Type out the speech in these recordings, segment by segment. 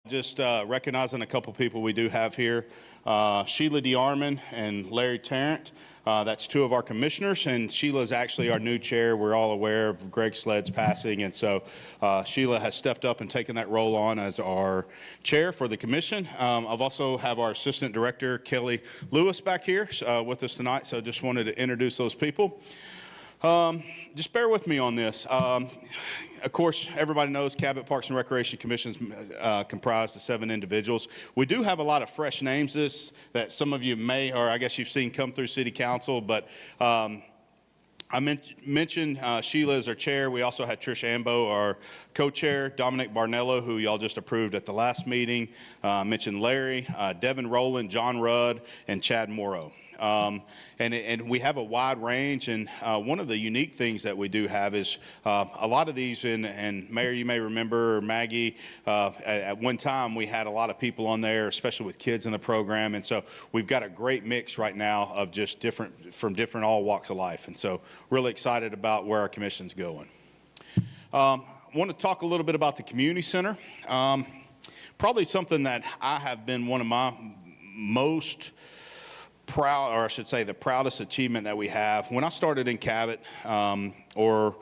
Just recognizing a couple people we do have here, Sheila DeArmond and Larry Tarrant. That's two of our commissioners, and Sheila is actually our new chair. We're all aware of Greg Sled's passing, and so Sheila has stepped up and taken that role on as our chair for the commission. I've also have our assistant director, Kelly Lewis, back here with us tonight, so just wanted to introduce those people. Just bear with me on this. Of course, everybody knows Cabot Parks and Recreation Commission is comprised of 7 individuals. We do have a lot of fresh names that some of you may, or I guess you've seen come through City Council, but I mentioned Sheila as our chair. We also had Trish Ambo, our co-chair, Dominic Barnello, who y'all just approved at the last meeting. Mentioned Larry, Devin Rowland, John Rudd, and Chad Morrow. And we have a wide range, and one of the unique things that we do have is a lot of these, and Mayor, you may remember, Maggie, at one time we had a lot of people on there, especially with kids in the program, and so we've got a great mix right now of just from different all walks of life, and so really excited about where our commission's going. I want to talk a little bit about the community center. Probably something that I have been one of my most proud, or I should say the proudest achievement that we have. When I started in Cabot, or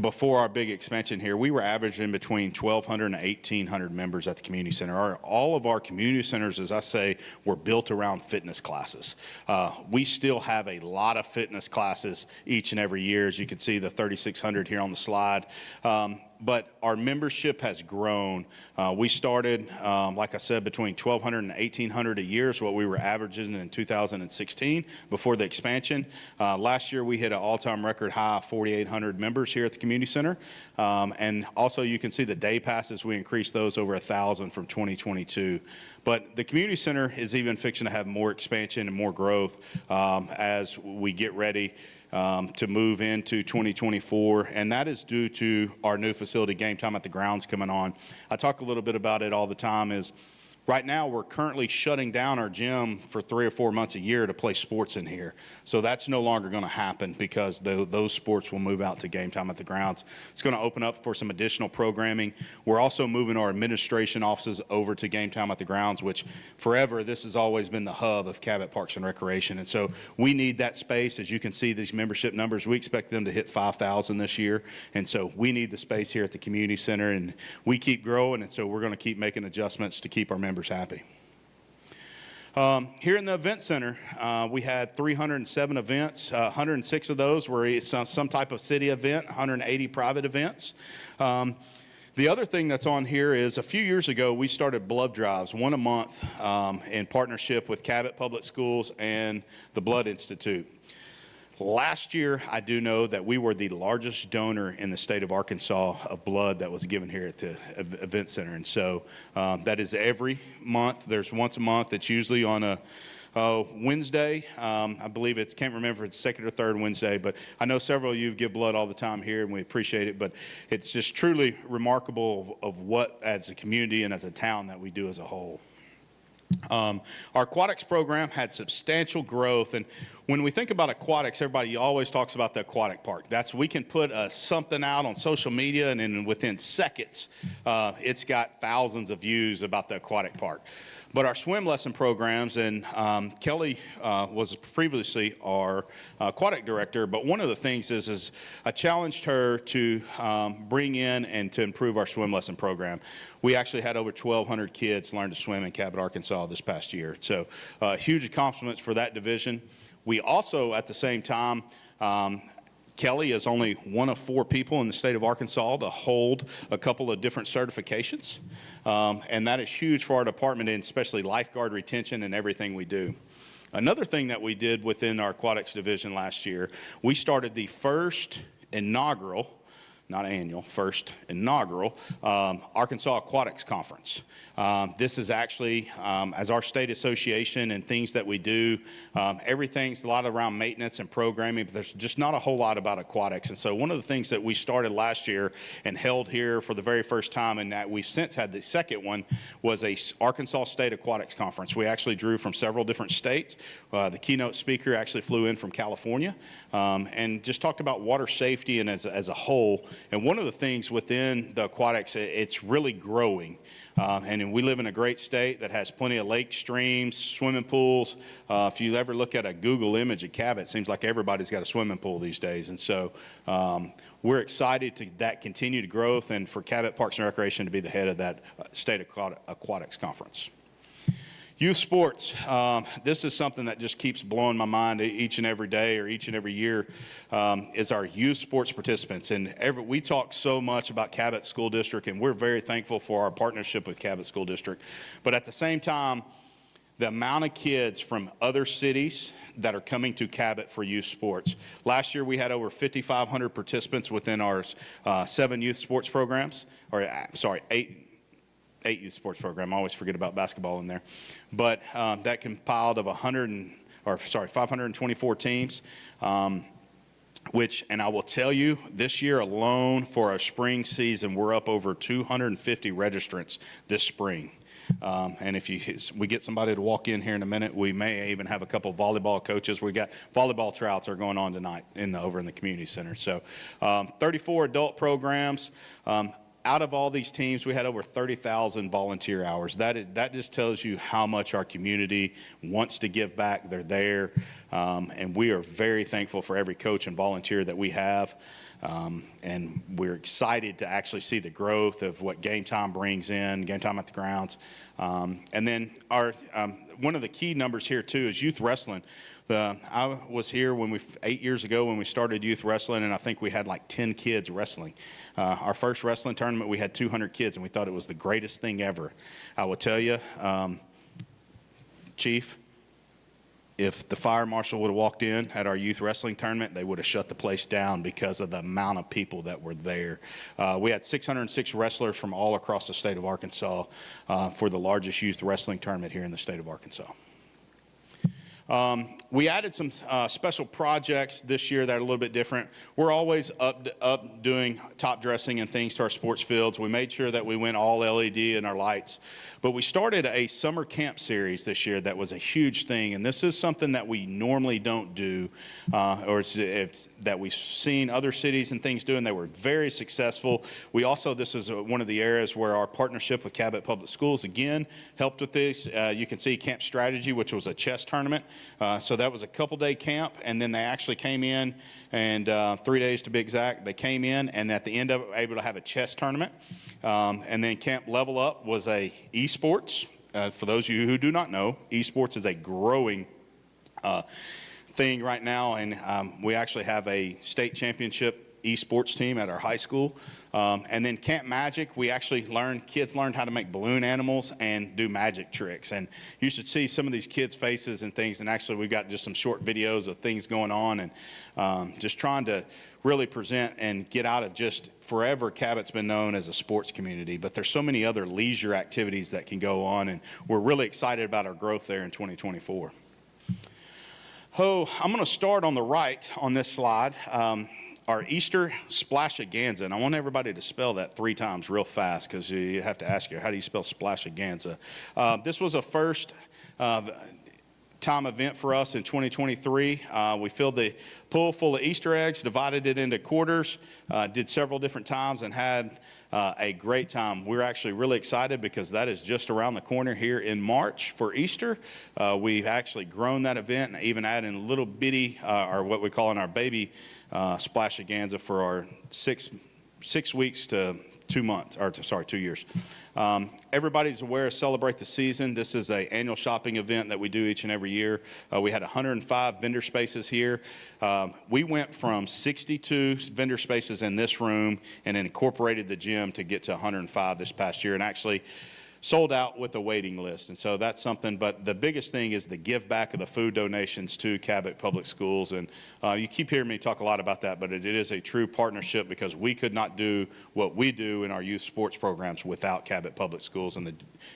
before our big expansion here, we were averaging between 1,200 and 1,800 members at the community center. All of our community centers, as I say, were built around fitness classes. We still have a lot of fitness classes each and every year, as you can see the 3,600 here on the slide. But our membership has grown. We started, like I said, between 1,200 and 1,800 a year is what we were averaging in 2016 before the expansion. Last year we hit an all-time record high of 4,800 members here at the community center. And also you can see the day passes, we increased those over 1,000 from 2022. But the community center is even fixing to have more expansion and more growth as we get ready to move into 2024, and that is due to our new facility, Game Time at the Grounds, coming on. I talk a little bit about it all the time. Is right now we're currently shutting down our gym for 3 or 4 months a year to play sports in here. So that's no longer going to happen because those sports will move out to Game Time at the Grounds. It's going to open up for some additional programming. We're also moving our administration offices over to Game Time at the Grounds, which forever this has always been the hub of Cabot Parks and Recreation. And so we need that space. As you can see, these membership numbers, we expect them to hit 5,000 this year. And so we need the space here at the community center, and we keep growing. And so we're going to keep making adjustments to keep our members happy. Here in the event center, we had 307 events. 106 of those were some type of city event, 180 private events. The other thing that's on here is a few years ago we started blood drives, one a month, in partnership with Cabot Public Schools and the Blood Institute. Last year, I do know that we were the largest donor in the state of Arkansas of blood that was given here at the event center. And so that is every month. There's once a month. It's usually on a Wednesday. I believe can't remember if it's second or third Wednesday, but I know several of you give blood all the time here, and we appreciate it. But it's just truly remarkable of what, as a community and as a town, that we do as a whole. Our aquatics program had substantial growth, and when we think about aquatics, everybody always talks about the aquatic park. We can put something out on social media, and then within seconds, it's got thousands of views about the aquatic park. But our swim lesson programs, and Kelly was previously our aquatic director, but one of the things is I challenged her to bring in and to improve our swim lesson program. We actually had over 1,200 kids learn to swim in Cabot, Arkansas this past year. So huge accomplishments for that division. We also, at the same time, Kelly is only one of 4 people in the state of Arkansas to hold a couple of different certifications. And that is huge for our department, and especially lifeguard retention and everything we do. Another thing that we did within our aquatics division last year, we started the first inaugural, not annual, first inaugural Arkansas Aquatics Conference. This is actually, as our state association and things that we do, everything's a lot around maintenance and programming, but there's just not a whole lot about aquatics. And so one of the things that we started last year and held here for the very first time, and that we've since had the second one, was a Arkansas State Aquatics Conference. We actually drew from several different states. The keynote speaker actually flew in from California and just talked about water safety and as a whole. And one of the things within the aquatics, it's really growing. And we live in a great state that has plenty of lake streams, swimming pools. If you ever look at a Google image of Cabot, it seems like everybody's got a swimming pool these days. And so we're excited to that continued growth and for Cabot Parks and Recreation to be the head of that State Aquatics Conference. Youth sports, this is something that just keeps blowing my mind each and every day or each and every year, is our youth sports participants. And we talk so much about Cabot School District, and we're very thankful for our partnership with Cabot School District. But at the same time, the amount of kids from other cities that are coming to Cabot for youth sports. Last year, we had over 5,500 participants within our 7 youth sports programs, or sorry, 8 youth sports program. I always forget about basketball in there. But that compiled of 524 teams, and I will tell you, this year alone for our spring season, we're up over 250 registrants this spring. And if we get somebody to walk in here in a minute, we may even have a couple of volleyball coaches. We got volleyball tryouts are going on tonight over in the community center. So 34 adult programs. Out of all these teams, we had over 30,000 volunteer hours. That just tells you how much our community wants to give back. They're there, and we are very thankful for every coach and volunteer that we have. And we're excited to actually see the growth of what Game Time brings in, Game Time at the grounds. And then one of the key numbers here, too, is youth wrestling. I was here 8 years ago when we started youth wrestling, and I think we had like 10 kids wrestling. Our first wrestling tournament, we had 200 kids, and we thought it was the greatest thing ever. I will tell you, Chief, if the fire marshal would have walked in at our youth wrestling tournament, they would have shut the place down because of the amount of people that were there. We had 606 wrestlers from all across the state of Arkansas for the largest youth wrestling tournament here in the state of Arkansas. We added some special projects this year that are a little bit different. We're always up doing top dressing and things to our sports fields. We made sure that we went all LED in our lights. But we started a summer camp series this year that was a huge thing. And this is something that we normally don't do, or it's that we've seen other cities and things do, and they were very successful. This is one of the areas where our partnership with Cabot Public Schools, again, helped with this. You can see Camp Strategy, which was a chess tournament. So that was a couple-day camp, and then they actually came in, and 3 days to be exact, they came in, and at the end of it, were able to have a chess tournament. And then Camp Level Up was a esports. For those of you who do not know, esports is a growing thing right now, and we actually have a state championship esports team at our high school. And then Camp Magic, kids learned how to make balloon animals and do magic tricks. And you should see some of these kids' faces and things. And actually, we've got just some short videos of things going on, and just trying to really present and get out of just forever. Cabot's been known as a sports community, but there's so many other leisure activities that can go on, and we're really excited about our growth there in 2024. I'm going to start on the right on this slide. Our Easter Splashaganza, and I want everybody to spell that 3 times real fast, because you have to ask you, how do you spell Splashaganza? This was a first time event for us in 2023. We filled the pool full of Easter eggs, divided it into quarters, did several different times, and had a great time. We're actually really excited because that is just around the corner here in March for Easter. We've actually grown that event and even added a little bitty, or what we call in our baby Splashaganza for our six weeks to 2 months, or 2 years. Everybody's aware of Celebrate the Season. This is an annual shopping event that we do each and every year. We had 105 vendor spaces here. We went from 62 vendor spaces in this room and then incorporated the gym to get to 105 this past year, and actually sold out with a waiting list. And so that's something, but the biggest thing is the give back of the food donations to Cabot Public Schools. And you keep hearing me talk a lot about that, but it is a true partnership, because we could not do what we do in our youth sports programs without Cabot Public Schools and the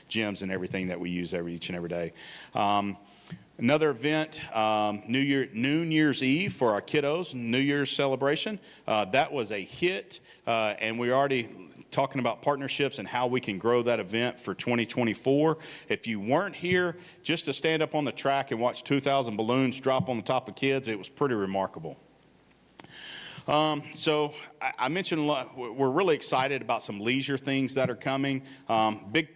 gyms and everything that we use each and every day. Another event, New Year's Eve for our kiddos, New Year's celebration. That was a hit, and we're already talking about partnerships and how we can grow that event for 2024. If you weren't here, just to stand up on the track and watch 2,000 balloons drop on the top of kids, it was pretty remarkable. So I mentioned a lot, we're really excited about some leisure things that are coming. Big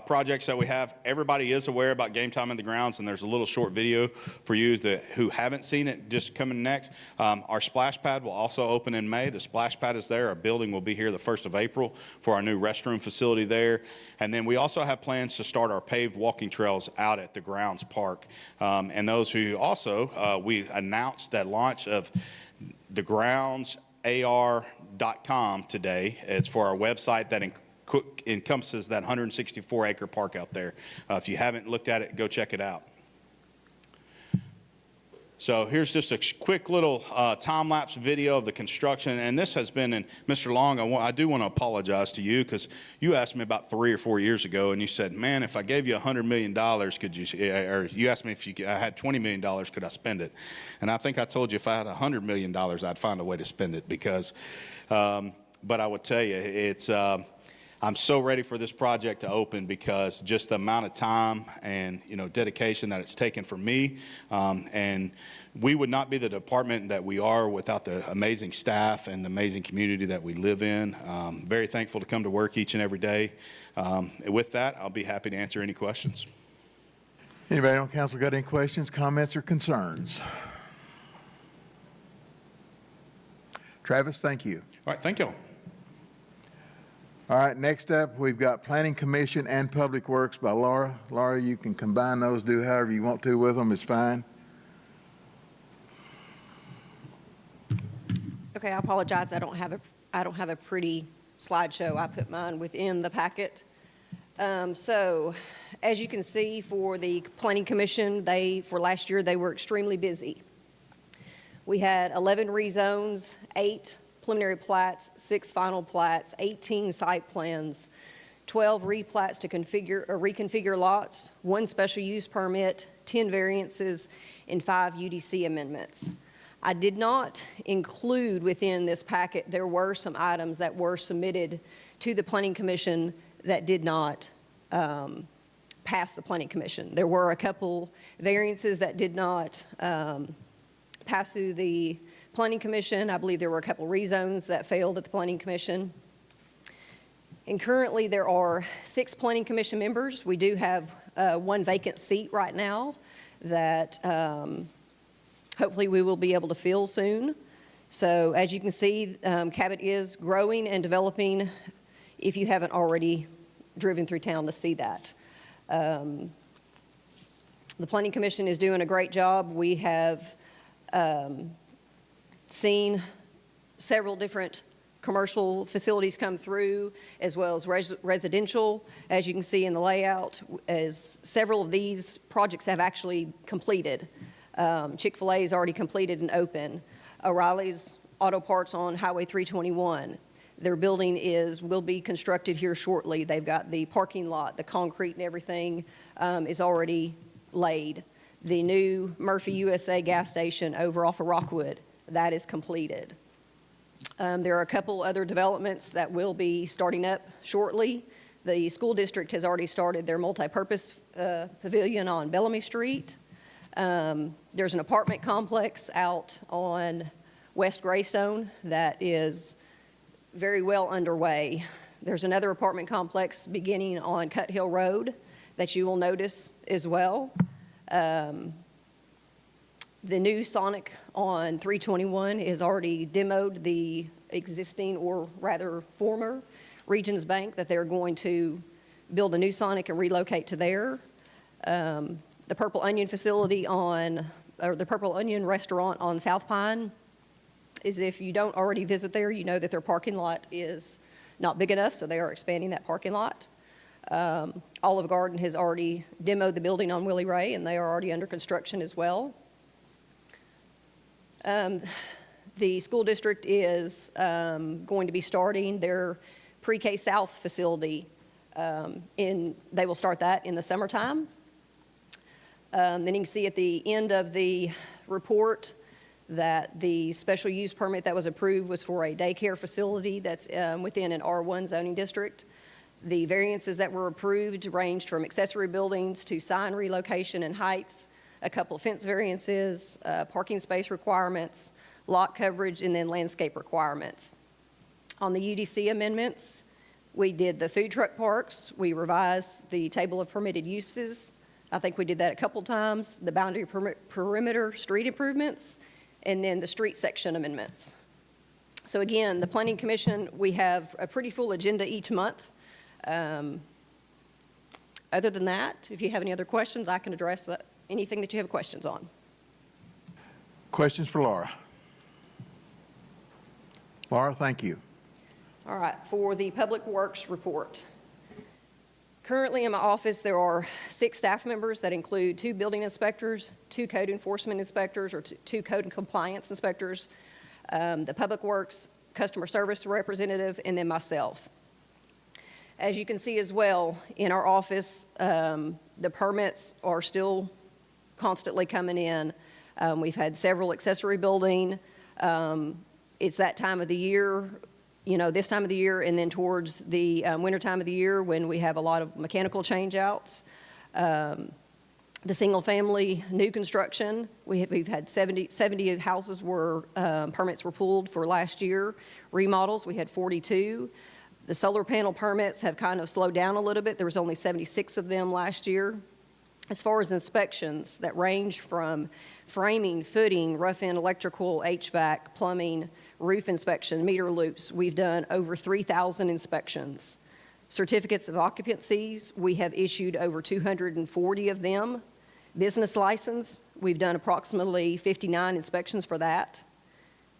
projects that we have. Everybody is aware about Game Time in the Grounds, and there's a little short video for you who haven't seen it just coming next. Our splash pad will also open in May. The splash pad is there. Our building will be here the 1st of April for our new restroom facility there. And then we also have plans to start our paved walking trails out at the Grounds Park. And those who also, we announced that launch of the groundsar.com today. It's for our website that encompasses that 164-acre park out there. If you haven't looked at it, go check it out. So here's just a quick little time-lapse video of the construction, and this has been, and Mr. Long, I do want to apologize to you because you asked me about 3 or 4 years ago, and you said, man, if I gave you $100 million, could you, or you asked me if I had $20 million, could I spend it? And I think I told you if I had $100 million, I'd find a way to spend it because, but I would tell you, it's, I'm so ready for this project to open because just the amount of time and dedication that it's taken for me, and we would not be the department that we are without the amazing staff and the amazing community that we live in. Very thankful to come to work each and every day. With that, I'll be happy to answer any questions. Anybody on council got any questions, comments, or concerns? Travis, thank you. All right, thank you. All right, next up, we've got Planning Commission and Public Works by Laura. Laura, you can combine those, do however you want to with them, it's fine. Okay, I apologize. I don't have a pretty slideshow. I put mine within the packet. So, as you can see, for the Planning Commission, for last year, they were extremely busy. We had 11 rezones, 8 preliminary plats, 6 final plats, 18 site plans, 12 replats to reconfigure lots, 1 special use permit, 10 variances, and 5 UDC amendments. I did not include within this packet, there were some items that were submitted to the Planning Commission that did not pass the Planning Commission. There were a couple variances that did not pass through the Planning Commission. I believe there were a couple rezones that failed at the Planning Commission. And currently there are 6 Planning Commission members. We do have 1 vacant seat right now that hopefully we will be able to fill soon. So as you can see, Cabot is growing and developing if you haven't already driven through town to see that. The Planning Commission is doing a great job. We have seen several different commercial facilities come through, as well as residential. As you can see in the layout, as several of these projects have actually completed. Chick-fil-A is already completed and open. O'Reilly's Auto Parts on Highway 321. Their building will be constructed here shortly. They've got the parking lot, the concrete and everything is already laid. The new Murphy USA gas station over off of Rockwood, that is completed. There are a couple other developments that will be starting up shortly. The school district has already started their multi-purpose pavilion on Bellamy Street. There's an apartment complex out on West Greystone that is very well underway. There's another apartment complex beginning on Cut Hill Road that you will notice as well. The new Sonic on 321 is already demoed the existing, or rather former, Regions Bank that they're going to build a new Sonic and relocate to there. The Purple Onion facility the Purple Onion restaurant on South Pine is, if you don't already visit there, you know that their parking lot is not big enough, so they are expanding that parking lot. Olive Garden has already demoed the building on Willie Ray, and they are already under construction as well. The school district is going to be starting their pre-K South facility. They will start that in the summertime. Then you can see at the end of the report that the special use permit that was approved was for a daycare facility that's within an R1 zoning district. The variances that were approved ranged from accessory buildings to sign relocation and heights, a couple of fence variances, parking space requirements, lot coverage, and then landscape requirements. On the UDC amendments, we did the food truck parks, we revised the table of permitted uses. I think we did that a couple times, the boundary perimeter street improvements, and then the street section amendments. So again, the Planning Commission, we have a pretty full agenda each month. Other than that, if you have any other questions, I can address anything that you have questions on. Questions for Laura? Laura, thank you. All right, for the Public Works report. Currently in my office, there are 6 staff members that include 2 building inspectors, 2 code enforcement inspectors, or 2 code and compliance inspectors, the Public Works customer service representative, and then myself. As you can see as well, in our office, the permits are still constantly coming in. We've had several accessory building. It's that time of the year, this time of the year, and then towards the winter time of the year when we have a lot of mechanical changeouts. The single-family new construction, we've had 70 houses where permits were pulled for last year. Remodels, we had 42. The solar panel permits have kind of slowed down a little bit. There was only 76 of them last year. As far as inspections that range from framing, footing, rough-end electrical, HVAC, plumbing, roof inspection, meter loops, we've done over 3,000 inspections. Certificates of occupancies, we have issued over 240 of them. Business license, we've done approximately 59 inspections for that.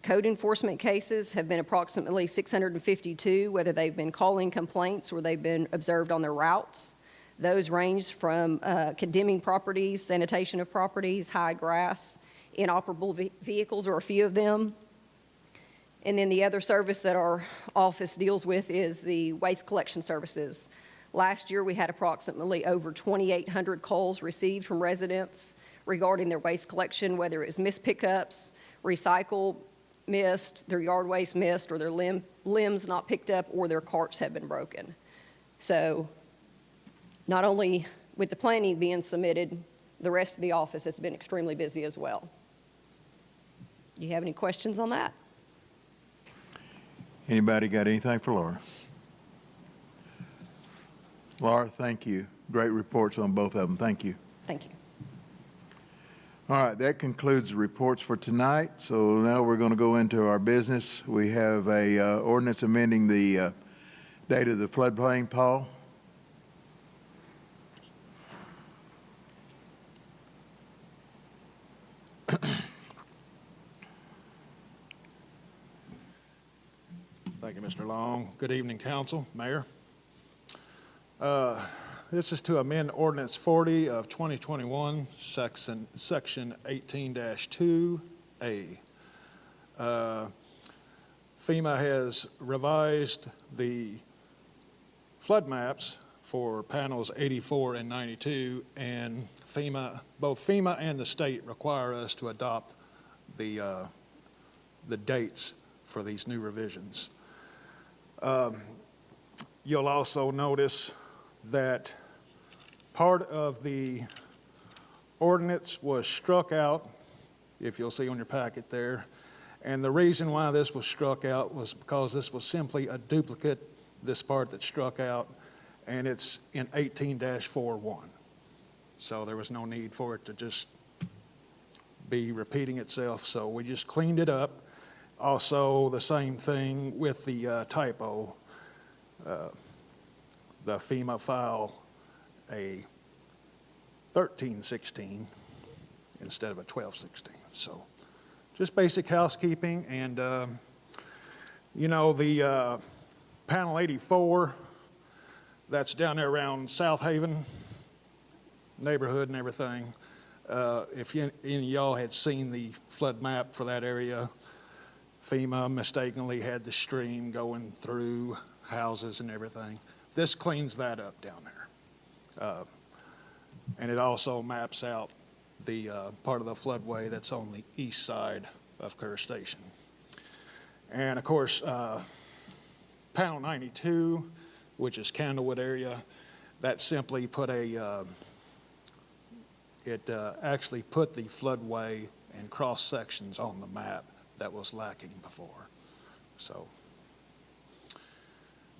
Code enforcement cases have been approximately 652, whether they've been calling complaints or they've been observed on their routes. Those range from condemning properties, sanitation of properties, high grass, inoperable vehicles are a few of them. And then the other service that our office deals with is the waste collection services. Last year, we had approximately over 2,800 calls received from residents regarding their waste collection, whether it was missed pickups, recycle missed, their yard waste missed, or their limbs not picked up, or their carts have been broken. So not only with the planning being submitted, the rest of the office has been extremely busy as well. Do you have any questions on that? Anybody got anything for Laura? Laura, thank you. Great reports on both of them. Thank you. Thank you. All right, that concludes the reports for tonight. So now we're going to go into our business. We have a ordinance amending the date of the floodplain, Paul. Thank you, Mr. Long. Good evening, Council, Mayor. This is to amend Ordinance 40 of 2021, Section 18-2A. FEMA has revised the flood maps for panels 84 and 92, and both FEMA and the state require us to adopt the dates for these new revisions. You'll also notice that part of the ordinance was struck out, if you'll see on your packet there. And the reason why this was struck out was because this was simply a duplicate, this part that struck out, and it's in 18-41. So there was no need for it to just be repeating itself, so we just cleaned it up. Also, the same thing with the typo. The FEMA file a 1316 instead of a 1216. So just basic housekeeping. And, the panel 84, that's down there around South Haven neighborhood and everything. If any of y'all had seen the flood map for that area, FEMA mistakenly had the stream going through houses and everything. This cleans that up down there. And it also maps out the part of the floodway that's on the east side of Kerr Station. And of course, panel 92, which is Candlewood area, that simply put actually put the floodway and cross sections on the map that was lacking before. So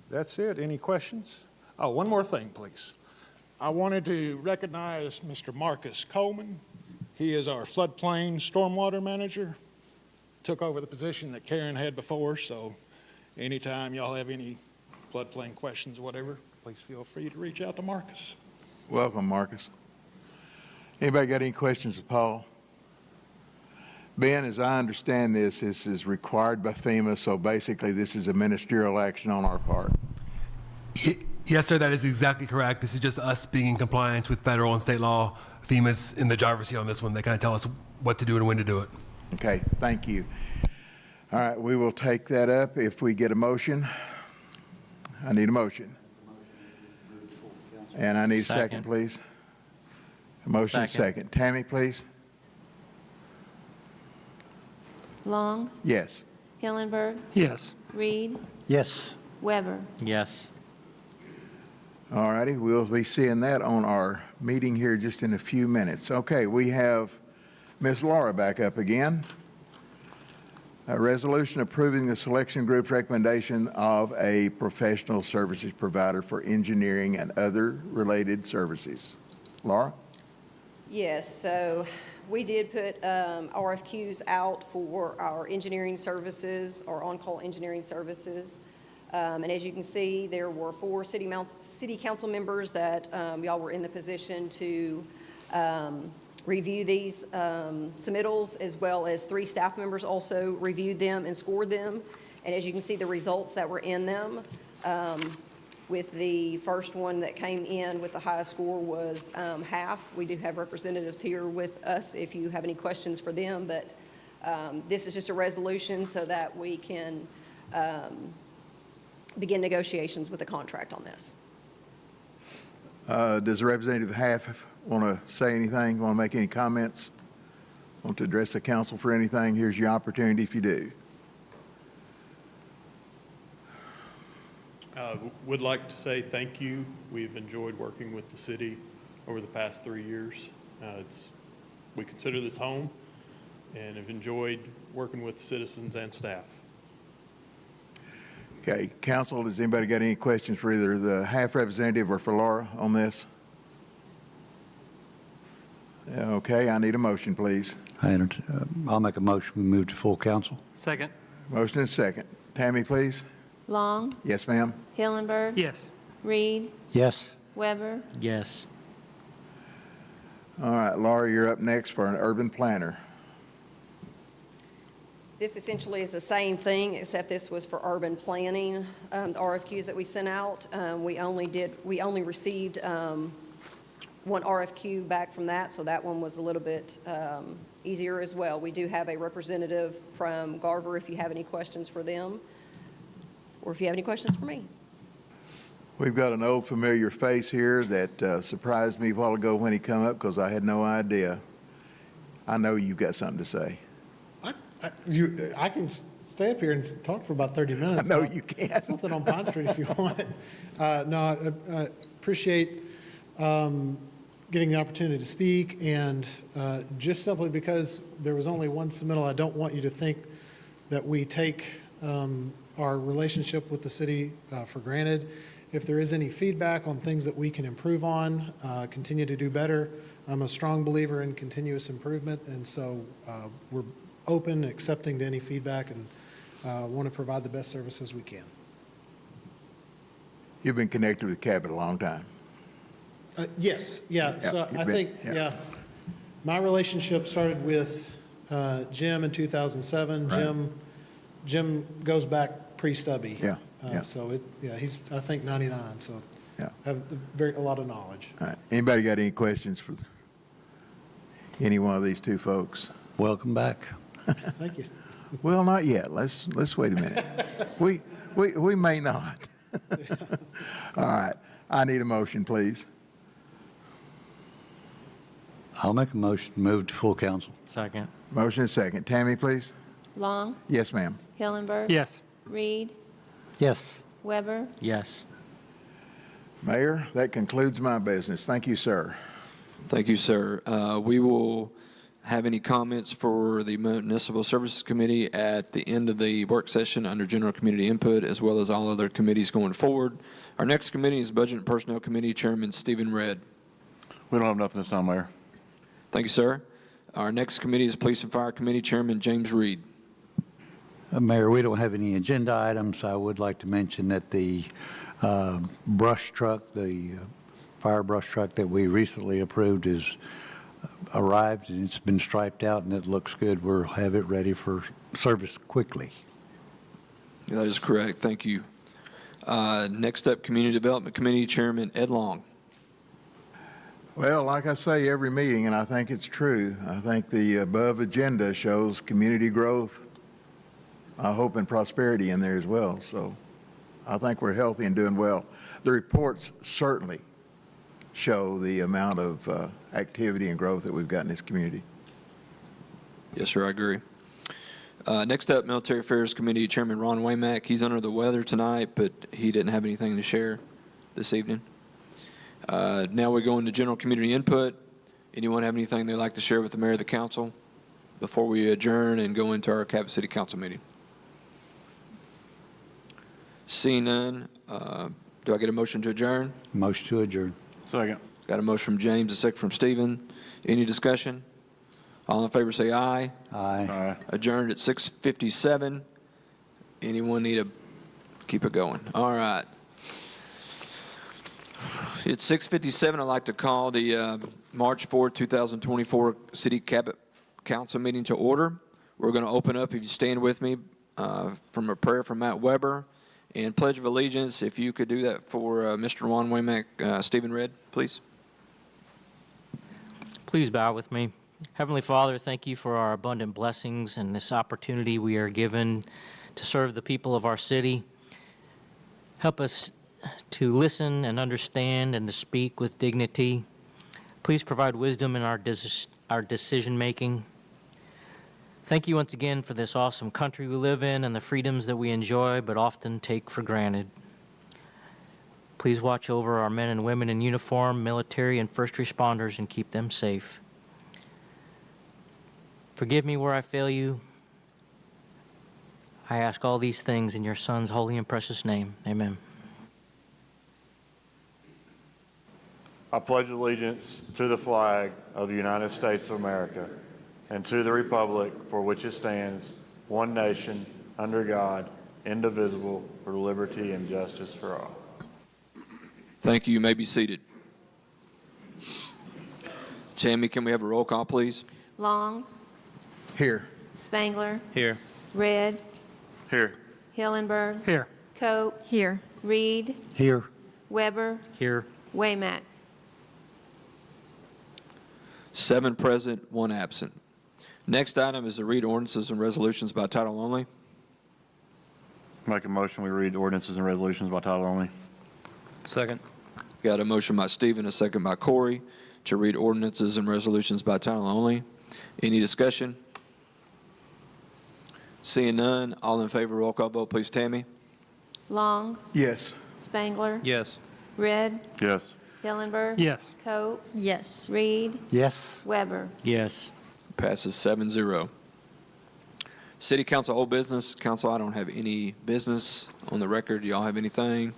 that's it. Any questions? Oh, one more thing, please. I wanted to recognize Mr. Marcus Coleman. He is our floodplain stormwater manager. Took over the position that Karen had before, so anytime y'all have any floodplain questions or whatever, please feel free to reach out to Marcus. Welcome, Marcus. Anybody got any questions of Paul? Ben, as I understand this is required by FEMA, so basically this is a ministerial action on our part. Yes, sir, that is exactly correct. This is just us being in compliance with federal and state law. FEMA's in the driver's seat on this one. They kind of tell us what to do and when to do it. Okay, thank you. All right, we will take that up if we get a motion. I need a motion. And I need a second, please. A motion and a second. Tammy, please. Long, Yes. Hillenberg, Yes. Reed, Yes. Weber. Yes. All righty, we'll be seeing that on our meeting here just in a few minutes. Okay, we have Ms. Laura back up again. A resolution approving the selection group's recommendation of a professional services provider for engineering and other related services. Laura? Yes, so we did put RFQs out for our engineering services, our on-call engineering services. And as you can see, there were 4 city council members that y'all were in the position to review these submittals, as well as 3 staff members also reviewed them and scored them. And as you can see, the results that were in them, with the first one that came in with the highest score was half. We do have representatives here with us if you have any questions for them, but this is just a resolution so that we can begin negotiations with the contract on this. Does the representative Half want to say anything, want to make any comments? Want to address the council for anything? Here's your opportunity if you do. Would like to say thank you. We've enjoyed working with the city over the past 3 years. We consider this home and have enjoyed working with the citizens and staff. Okay, council, does anybody got any questions for either the Half representative or for Laura on this? Okay, I need a motion, please. I'll make a motion. We move to full council. Second. Motion and second. Tammy, please. Long, Yes, ma'am. Hillenberg. Yes. Reed, Yes. Weber. Yes. All right, Laura, you're up next for an urban planner. This essentially is the same thing, except this was for urban planning. The RFQs that we sent out, we only received one RFQ back from that, so that one was a little bit easier as well. We do have a representative from Garver if you have any questions for them, or if you have any questions for me. We've got an old familiar face here that surprised me a while ago when he come up because I had no idea. I know you've got something to say. I can stay up here and talk for about 30 minutes. I know you can. Something on Pond Street if you want. No, I appreciate getting the opportunity to speak, and just simply because there was only one submittal, I don't want you to think that we take our relationship with the city for granted. If there is any feedback on things that we can improve on, continue to do better, I'm a strong believer in continuous improvement, and so we're open, accepting to any feedback, and want to provide the best services we can. You've been connected with Cabot a long time. Yes, yeah. So I think, yeah, my relationship started with Jim in 2007. Right. Jim goes back pre-Stubby. Yeah, yeah. So he's, I think, 99, so Yeah. I have a lot of knowledge. All right. Anybody got any questions for any one of these two folks? Welcome back. Thank you. Well, not yet. Let's wait a minute. We may not. All right. I need a motion, please. I'll make a motion to move to full council. Second. Motion is second. Tammy, please. Long, Yes, ma'am. Hillenberg. Yes. Reed, Yes. Weber. Yes. Mayor, that concludes my business. Thank you, sir. Thank you, sir. We will have any comments for the Municipal Services Committee at the end of the work session under general community input, as well as all other committees going forward. Our next committee is Budget and Personnel Committee, Chairman Stephen Redd. We don't have nothing this time, Mayor. Thank you, sir. Our next committee is Police and Fire Committee, Chairman James Reed. Mayor, we don't have any agenda items. I would like to mention that the brush truck, the fire brush truck that we recently approved is arrived, and it's been striped out, and it looks good. We'll have it ready for service quickly. That is correct. Thank you. Next up, Community Development Committee, Chairman Ed Long. Well, like I say every meeting, and I think it's true, I think the above agenda shows community growth, hope and prosperity in there as well. So I think we're healthy and doing well. The reports certainly show the amount of activity and growth that we've got in this community. Yes, sir, I agree. Next up, Military Affairs Committee, Chairman Ron Waymack. He's under the weather tonight, but he didn't have anything to share this evening. Now we go into general community input. Anyone have anything they'd like to share with the mayor of the council before we adjourn and go into our Cabot City Council meeting? Seeing none, do I get a motion to adjourn? Motion to adjourn. Second. Got a motion from James, a second from Stephen. Any discussion? All in favor say aye. Aye. Aye. Adjourned at 6:57. Anyone need to keep it going? All right. It's 6:57. I'd like to call the March 4, 2024 City Cabot Council meeting to order. We're going to open up, if you stand with me, from a prayer from Matt Weber and Pledge of Allegiance. If you could do that for Mr. Ron Waymack, Stephen Redd, please. Please bow with me. Heavenly Father, thank you for our abundant blessings and this opportunity we are given to serve the people of our city. Help us to listen and understand and to speak with dignity. Please provide wisdom in our decision-making. Thank you once again for this awesome country we live in and the freedoms that we enjoy but often take for granted. Please watch over our men and women in uniform, military, and first responders, and keep them safe. Forgive me where I fail you. I ask all these things in your Son's holy and precious name. Amen. I pledge allegiance to the flag of the United States of America and to the republic for which it stands, one nation, under God, indivisible, for liberty and justice for all. Thank you. You may be seated. Tammy, can we have a roll call, please? Long, Here. Spangler, Here. Red, Here. Hillenberg, Here. Coat, Here. Reed, Here. Weber, Here. Waymack. 7 present, 1 absent. Next item is to read ordinances and resolutions by title only. Make a motion, we read ordinances and resolutions by title only. Second. Got a motion by Stephen, a second by Corey, to read ordinances and resolutions by title only. Any discussion? Seeing none, all in favor, roll call vote, please, Tammy. Long, Yes. Spangler, Yes. Red, Yes. Hillenberg. Yes. Coat, Yes. Reed, Yes. Weber. Yes. Passes 7-0. City Council old business. Council, I don't have any business on the record. Do y'all have anything?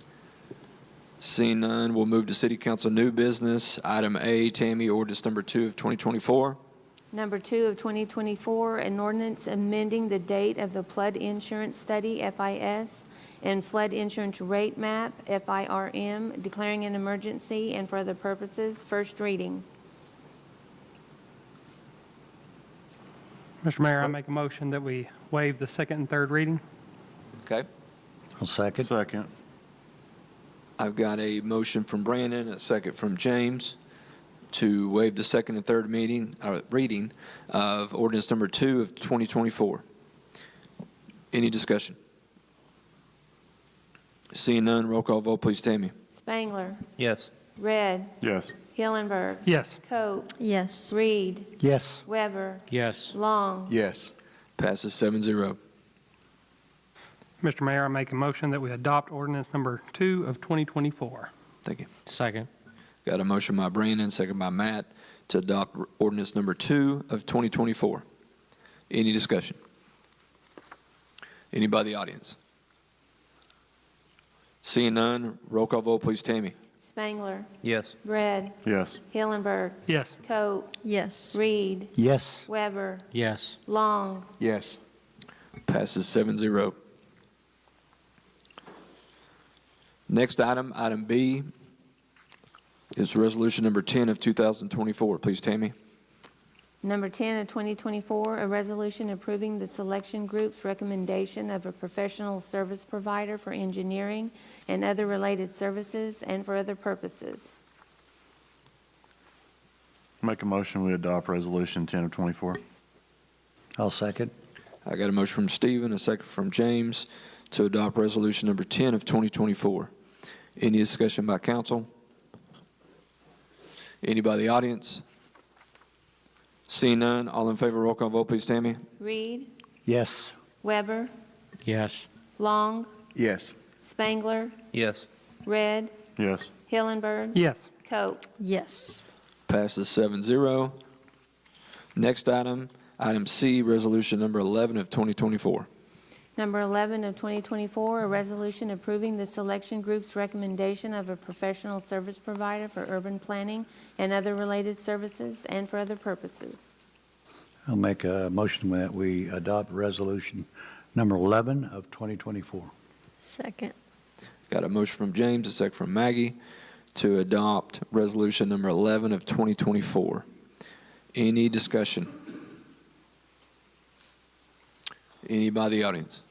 Seeing none, we'll move to City Council new business. Item A, Tammy, ordinance number 2 of 2024. Number 2 of 2024, an ordinance amending the date of the flood insurance study, FIS, and flood insurance rate map, FIRM, declaring an emergency and for other purposes. First reading. Mr. Mayor, I make a motion that we waive the second and third reading. Okay. I'll second. Second. I've got a motion from Brandon, a second from James, to waive the second and third reading of ordinance number 2 of 2024. Any discussion? Seeing none, roll call vote, please, Tammy. Spangler, Yes. Red, Yes. Hillenberg. Yes. Coat, Yes. Reed, Yes. Weber, Yes. Long. Yes. Passes 7-0. Mr. Mayor, I make a motion that we adopt ordinance number 2 of 2024. Thank you. Second. Got a motion by Brandon, second by Matt, to adopt ordinance number 2 of 2024. Any discussion? Anybody in the audience? Seeing none, roll call vote, please, Tammy. Spangler. Yes. Red. Yes. Hillenberg. Yes. Coat. Yes. Reed. Yes. Weber. Yes. Long. Yes. Passes 7-0. Next item, item B, is resolution number 10 of 2024. Please, Tammy. Number 10 of 2024, a resolution approving the selection group's recommendation of a professional service provider for engineering and other related services and for other purposes. Make a motion, we adopt resolution 10 of 24. I'll second. I got a motion from Stephen, a second from James, to adopt resolution number 10 of 2024. Any discussion by council? Anybody in the audience? Seeing none, all in favor, roll call vote, please, Tammy. Reed. Yes. Weber. Yes. Long. Yes. Spangler. Yes. Red. Yes. Hillenberg. Yes. Coat. Yes. Passes 7-0. Next item, item C, resolution number 11 of 2024. Number 11 of 2024, a resolution approving the selection group's recommendation of a professional service provider for urban planning and other related services and for other purposes. I'll make a motion that we adopt resolution number 11 of 2024. Second. Got a motion from James, a second from Maggie, to adopt resolution number 11 of 2024. Any discussion? Anybody in the audience?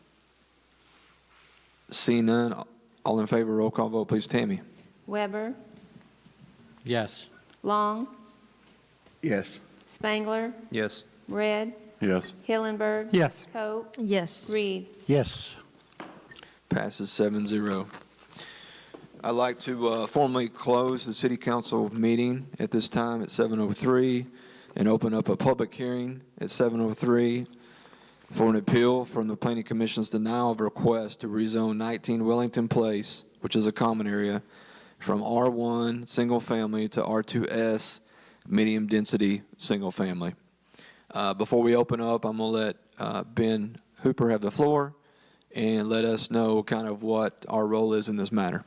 Seeing none, all in favor, roll call vote, please, Tammy. Weber. Yes. Long. Yes. Spangler. Yes. Red. Yes. Hillenberg. Yes. Coat. Yes. Reed. Yes. Passes 7-0. I'd like to formally close the city council meeting at this time at 7:03 and open up a public hearing at 7:03 for an appeal from the Planning Commission's denial of a request to rezone 19 Wellington Place, which is a common area, from R1 single family to R2S medium density single family. Before we open up, I'm going to let Ben Hooper have the floor and let us know kind of what our role is in this matter.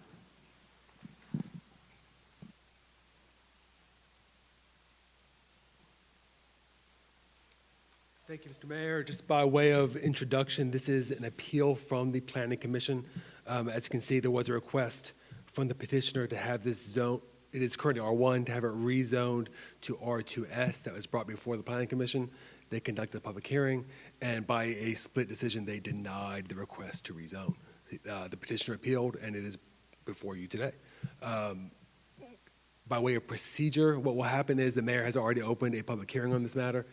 Thank you, Mr. Mayor. Just by way of introduction, this is an appeal from the Planning Commission. As you can see, there was a request from the petitioner to have this zone, it is currently R1, to have it rezoned to R2S. That was brought before the Planning Commission. They conducted a public hearing, and by a split decision, they denied the request to rezone. The petitioner appealed, and it is before you today. By way of procedure, what will happen is the mayor has already opened a public hearing on this matter.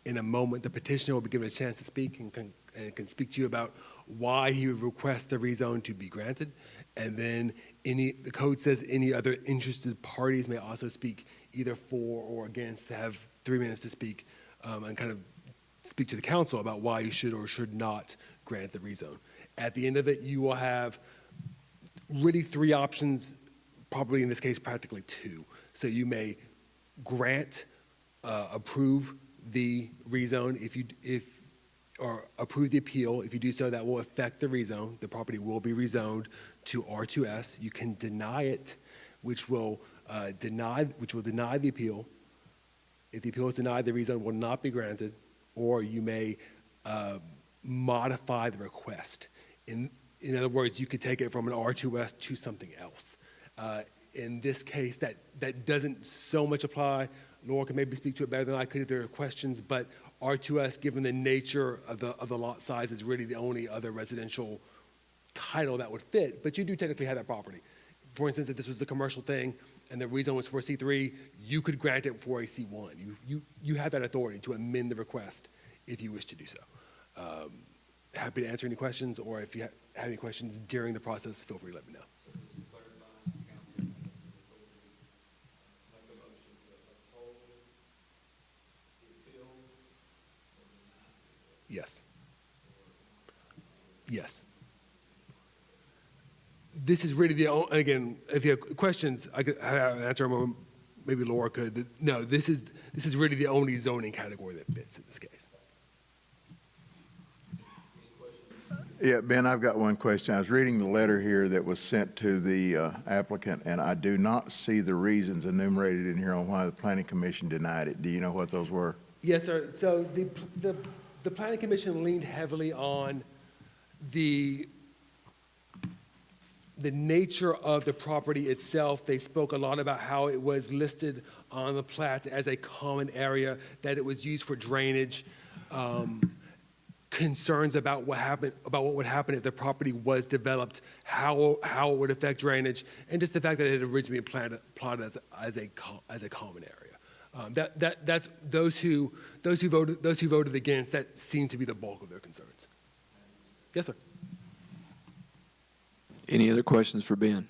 In a moment, the petitioner will be given a chance to speak and can speak to you about why he would request the rezone to be granted. And then the code says any other interested parties may also speak either for or against, to have 3 minutes to speak and kind of speak to the council about why you should or should not grant the rezone. At the end of it, you will have really 3 options, probably in this case, practically 2. So you may grant, approve the rezone or approve the appeal. If you do so, that will affect the rezone. The property will be rezoned to R2S. You can deny it, which will deny the appeal. If the appeal is denied, the rezone will not be granted, or you may modify the request. In other words, you could take it from an R2S to something else. In this case, that doesn't so much apply. Laura can maybe speak to it better than I could if there are questions, but R2S, given the nature of the lot size, is really the only other residential title that would fit, but you do technically have that property. For instance, if this was a commercial thing and the rezone was for C3, you could grant it for a C1. You have that authority to amend the request if you wish to do so. Happy to answer any questions, or if you have any questions during the process, feel free to let me know. Yes. Yes. This is really the again, if you have questions, I could answer them, or maybe Laura could. No, this is this is really the only zoning category that fits in this case. Yeah, Ben, I've got one question. I was reading the letter here that was sent to the applicant, and I do not see the reasons enumerated in here on why the planning commission denied it. Do you know what those were? Yes, sir. So the planning commission leaned heavily on the nature of the property itself. They spoke a lot about how it was listed on the plat as a common area, that it was used for drainage, concerns about what would happen if the property was developed, how it would affect drainage, and just the fact that it had originally been plotted as a common area. That's those who voted against. That seemed to be the bulk of their concerns. Yes, sir. Any other questions for Ben?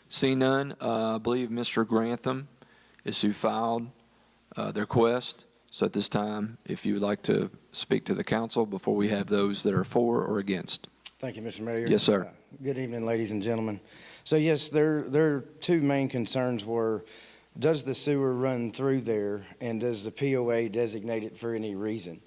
See none, I believe Mr. Grantham is who filed the request. So at this time, if you would like to speak to the council before we have those that are for or against. Thank you, Mr. Mayor. Yes, sir. Good evening, ladies and gentlemen. So yes, their two main concerns were, does the sewer run through there, and does the POA designate it for any reason?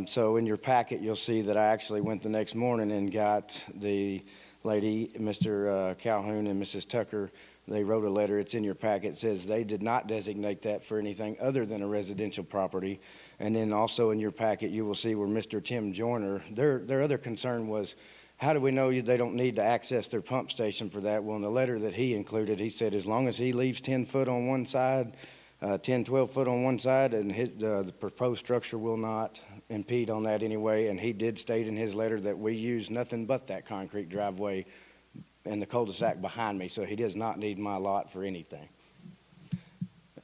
So in your packet, you'll see that I actually went the next morning and got the lady, Mr. Calhoun and Mrs. Tucker. They wrote a letter, it's in your packet, says they did not designate that for anything other than a residential property. And then also in your packet, you will see where Mr. Tim Joyner, their other concern was, how do we know they don't need to access their pump station for that? Well, in the letter that he included, he said as long as he leaves 10 foot on one side, 10, 12 foot on one side, and the proposed structure will not impede on that anyway. And he did state in his letter that we use nothing but that concrete driveway and the cul-de-sac behind me, so he does not need my lot for anything.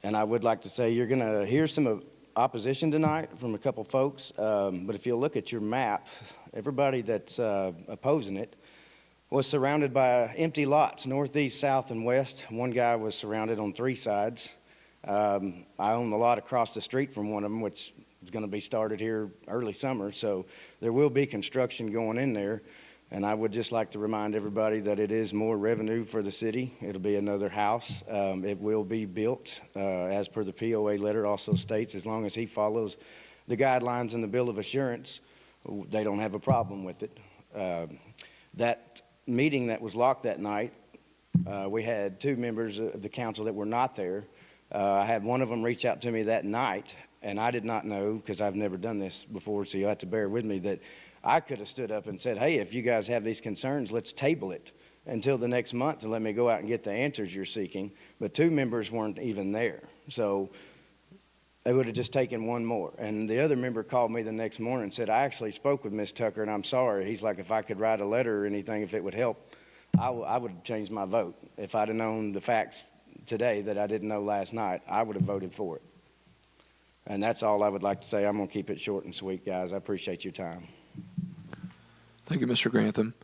And I would like to say you're going to hear some opposition tonight from a couple folks, but if you look at your map, everybody that's opposing it was surrounded by empty lots, northeast, south, and west. One guy was surrounded on three sides. I own the lot across the street from one of them, which is going to be started here early summer, so there will be construction going in there. And I would just like to remind everybody that it is more revenue for the city. It'll be another house. It will be built, as per the POA letter also states, as long as he follows the guidelines in the Bill of Assurance, they don't have a problem with it. That meeting that was locked that night, we had two members of the council that were not there. I had one of them reach out to me that night, and I did not know, because I've never done this before, so you'll have to bear with me, that I could have stood up and said, hey, if you guys have these concerns, let's table it until the next month and let me go out and get the answers you're seeking. But two members weren't even there. So they would have just taken one more. And the other member called me the next morning and said, I actually spoke with Ms. Tucker, and I'm sorry. He's like, if I could write a letter or anything, if it would help, I would have changed my vote. If I'd have known the facts today that I didn't know last night, I would have voted for it. And that's all I would like to say. I'm going to keep it short and sweet, guys. I appreciate your time. Thank you, Mr. Grantham.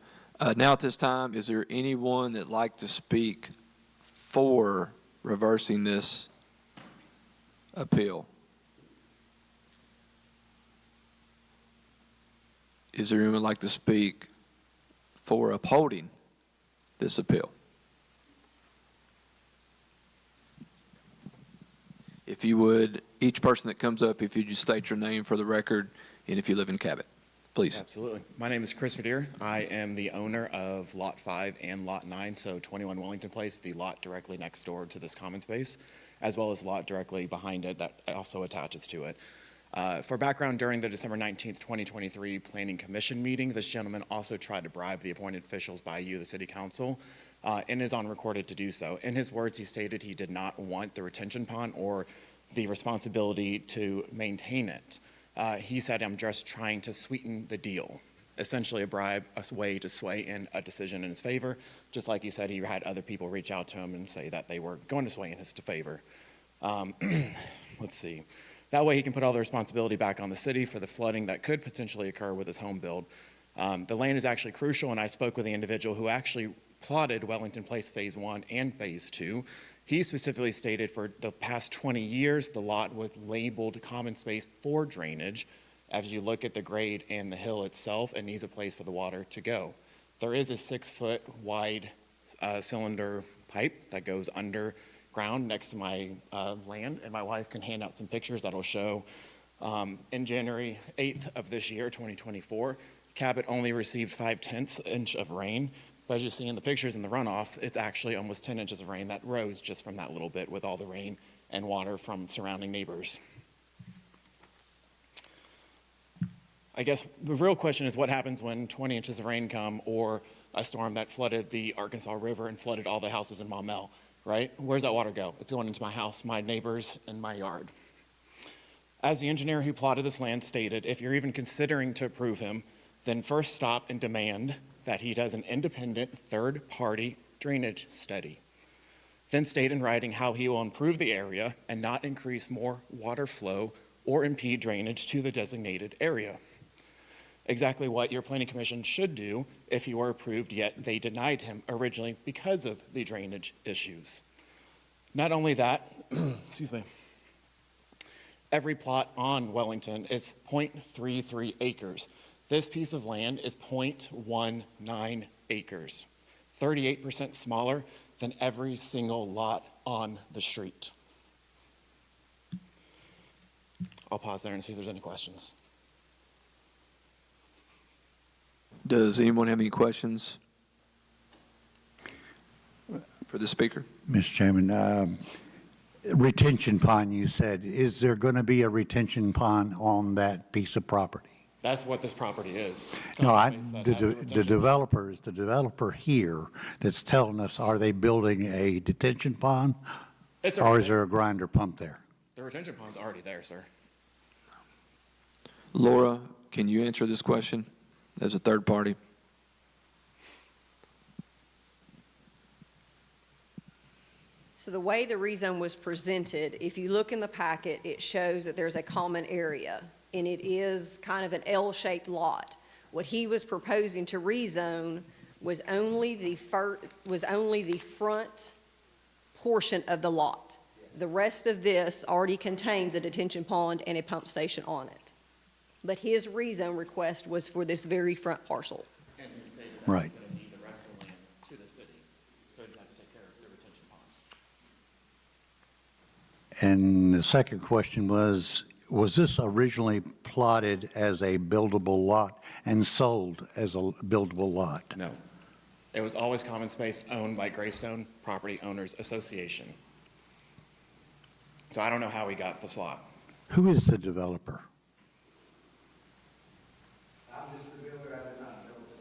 Now at this time, is there anyone that'd like to speak for reversing this appeal? Is there anyone that'd like to speak for upholding this appeal? If you would, each person that comes up, if you just state your name for the record, and if you live in Cabot, please. Absolutely. My name is Chris Verdeer. I am the owner of Lot 5 and Lot 9, so 21 Wellington Place, the lot directly next door to this common space, as well as the lot directly behind it that also attaches to it. For background, during the December 19th, 2023 Planning Commission meeting, this gentleman also tried to bribe the appointed officials by you, the City Council, and is on recorded to do so. In his words, he stated he did not want the retention pond or the responsibility to maintain it. He said, I'm just trying to sweeten the deal. Essentially a bribe, a way to sway in a decision in his favor. Just like he said, he had other people reach out to him and say that they were going to sway in his favor. Let's see. That way he can put all the responsibility back on the city for the flooding that could potentially occur with his home build. The land is actually crucial, and I spoke with the individual who actually plotted Wellington Place Phase 1 and Phase 2. He specifically stated for the past 20 years, the lot was labeled common space for drainage. As you look at the grade and the hill itself, it needs a place for the water to go. There is a 6-foot wide cylinder pipe that goes under ground next to my land, and my wife can hand out some pictures that'll show in January 8th of this year, 2024, Cabot only received 5/10 inch of rain. But as you see in the pictures in the runoff, it's actually almost 10 inches of rain that rose just from that little bit with all the rain and water from surrounding neighbors. I guess the real question is what happens when 20 inches of rain come, or a storm that flooded the Arkansas River and flooded all the houses in Maumelle, right? Where's that water go? It's going into my house, my neighbors, and my yard. As the engineer who plotted this land stated, if you're even considering to approve him, then first stop and demand that he does an independent third-party drainage study. Then state in writing how he will improve the area and not increase more water flow or impede drainage to the designated area. Exactly what your planning commission should do if he were approved, yet they denied him originally because of the drainage issues. Not only that, excuse me, every plot on Wellington is 0.33 acres. This piece of land is 0.19 acres, 38% smaller than every single lot on the street. I'll pause there and see if there's any questions. Does anyone have any questions for the speaker? Mr. Chairman, retention pond, you said, is there going to be a retention pond on that piece of property? That's what this property is. No, The the developer here that's telling us, are they building a detention pond? Or is there a grinder pump there? The retention pond's already there, sir. Laura, can you answer this question as a third party? So the way the rezone was presented, if you look in the packet, it shows that there's a common area, and it is kind of an L-shaped lot. What he was proposing to rezone was only the front portion of the lot. The rest of this already contains a detention pond and a pump station on it. But his rezone request was for this very front parcel. And he stated that Right. he's going to deed the rest of the land to the city, so he'd have to take care of the retention ponds. And the second question was this originally plotted as a buildable lot and sold as a buildable lot? No. It was always common space owned by Greystone Property Owners Association. So I don't know how he got this lot. Who is the developer?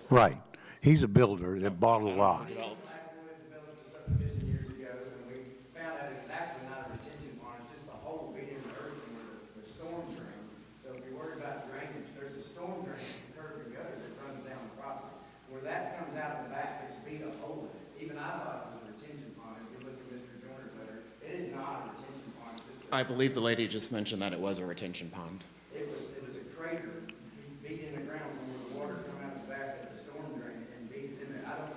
Right. He's a builder that bought a lot. Developed. Years ago, and we found out it's actually not a retention pond, it's just a hole big in the earth and the storm drain. So if you're worried about drainage, there's a storm drain, curb and gutter that runs down the property. Where that comes out in the back, it's beat a hole in it. Even I thought it was a retention pond. If you look at Mr. Joyner's letter, it is not a retention pond. I believe the lady just mentioned that it was a retention pond. It was a crater beat in the ground when the water come out the back of the storm drain and beat it in there. I don't,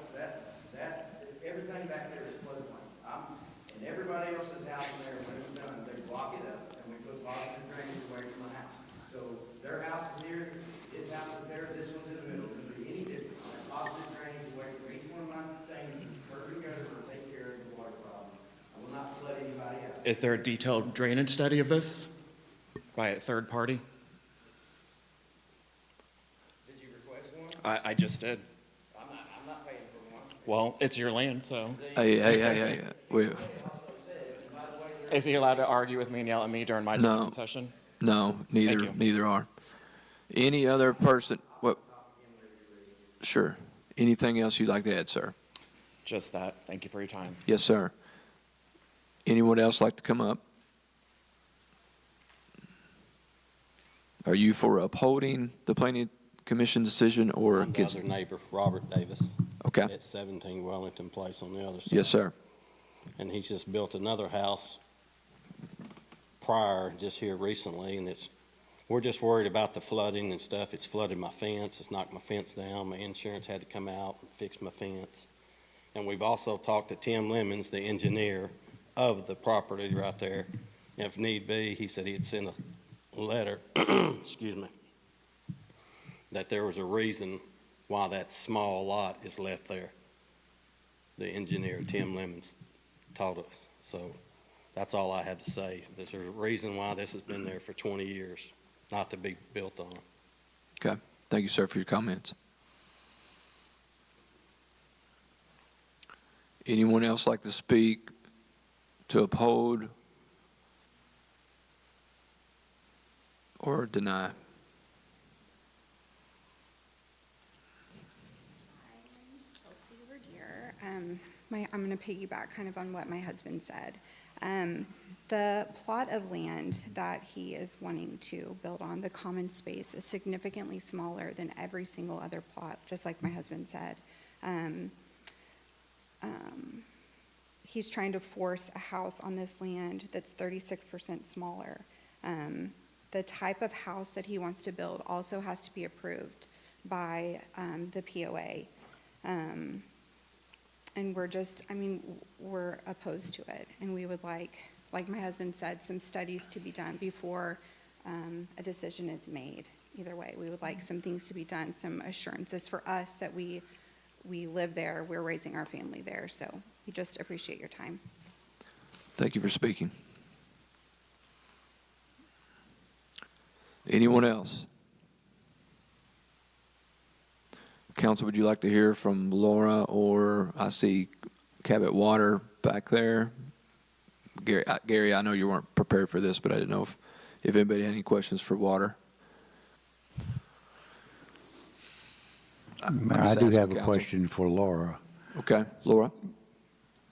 everything back there is floodplain. And everybody else's house in there, when it's done, they block it up and we put positive drainage away from the house. So their house is here, his house is there, this one's in the middle. It could be any different. Positive drainage away from each one of my things, curb and gutter will take care of the water problem. I will not flood anybody out. Is there a detailed drainage study of this by a third party? Did you request one? I just did. I'm not paying for one. Well, it's your land, so. Hey. Wait. Is he allowed to argue with me and yell at me during my time session? No, Thank you. neither are. Any other person? What? Sure. Anything else you'd like to add, sir? Just that. Thank you for your time. Yes, sir. Anyone else like to come up? Are you for upholding the planning commission decision or I'm the against? other neighbor, Robert Davis. Okay. At 17 Wellington Place on the other side. Yes, sir. And he's just built another house prior, just here recently, and we're just worried about the flooding and stuff. It's flooded my fence, it's knocked my fence down, my insurance had to come out and fix my fence. And we've also talked to Tim Lemons, the engineer of the property right there. If need be, he said he'd send a letter, excuse me, that there was a reason why that small lot is left there. The engineer, Tim Lemons, taught us. So that's all I have to say. There's a reason why this has been there for 20 years, not to be built on. Okay. Thank you, sir, for your comments. Anyone else like to speak to uphold or deny? I'm going to piggyback kind of on what my husband said. The plot of land that he is wanting to build on, the common space, is significantly smaller than every single other plot, just like my husband said. He's trying to force a house on this land that's 36% smaller. The type of house that he wants to build also has to be approved by the POA. And we're opposed to it. And we would like my husband said, some studies to be done before a decision is made. Either way, we would like some things to be done, some assurances for us that we live there, we're raising our family there. So we just appreciate your time. Thank you for speaking. Anyone else? Council, would you like to hear from Laura, or I see Cabot Water back there? Gary, I know you weren't prepared for this, but I didn't know if anybody had any questions for Water. I do have a question for Laura. Okay, Laura.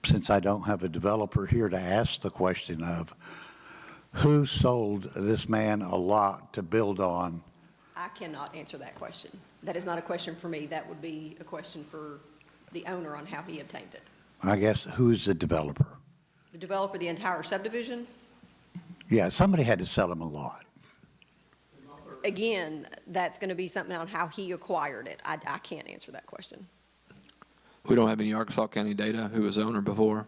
Since I don't have a developer here to ask the question of, who sold this man a lot to build on? I cannot answer that question. That is not a question for me. That would be a question for the owner on how he obtained it. I guess, who's the developer? The developer, the entire subdivision? Yeah, somebody had to sell him a lot. Again, that's going to be something on how he acquired it. I can't answer that question. We don't have any Arkansas County data who was owner before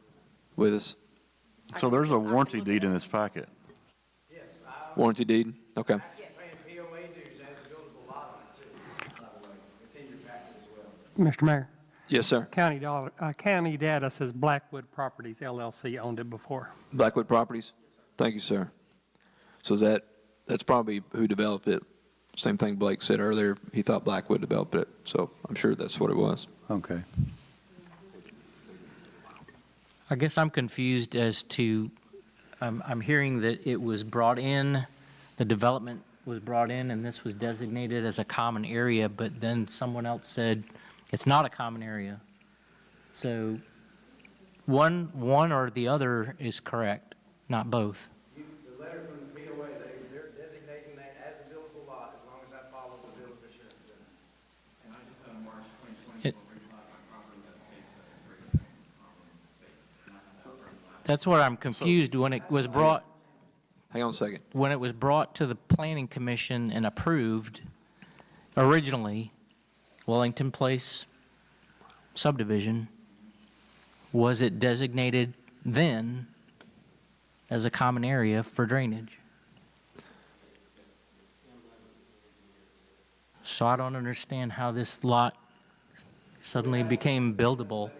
with us. So there's a warranty deed in this packet. Warranty deed? Okay. Mr. Mayor, Yes, sir. county data says Blackwood Properties LLC owned it before. Blackwood Properties? Thank you, sir. So that's probably who developed it. Same thing Blake said earlier. He thought Blackwood developed it, so I'm sure that's what it was. Okay. I guess I'm confused as to, I'm hearing that it was brought in, the development was brought in, and this was designated as a common area, but then someone else said it's not a common area. So one or the other is correct, not both. The letter from the POA, they're designating that as a buildable lot as long as I follow the bill of assurance. And I just had a March 2024 replat my property that state that it's very same space. And I had that from last. That's where I'm confused when it was brought. Hang on a second. When it was brought to the Planning Commission and approved originally, Wellington Place subdivision, was it designated then as a common area for drainage? So I don't understand how this lot suddenly became buildable.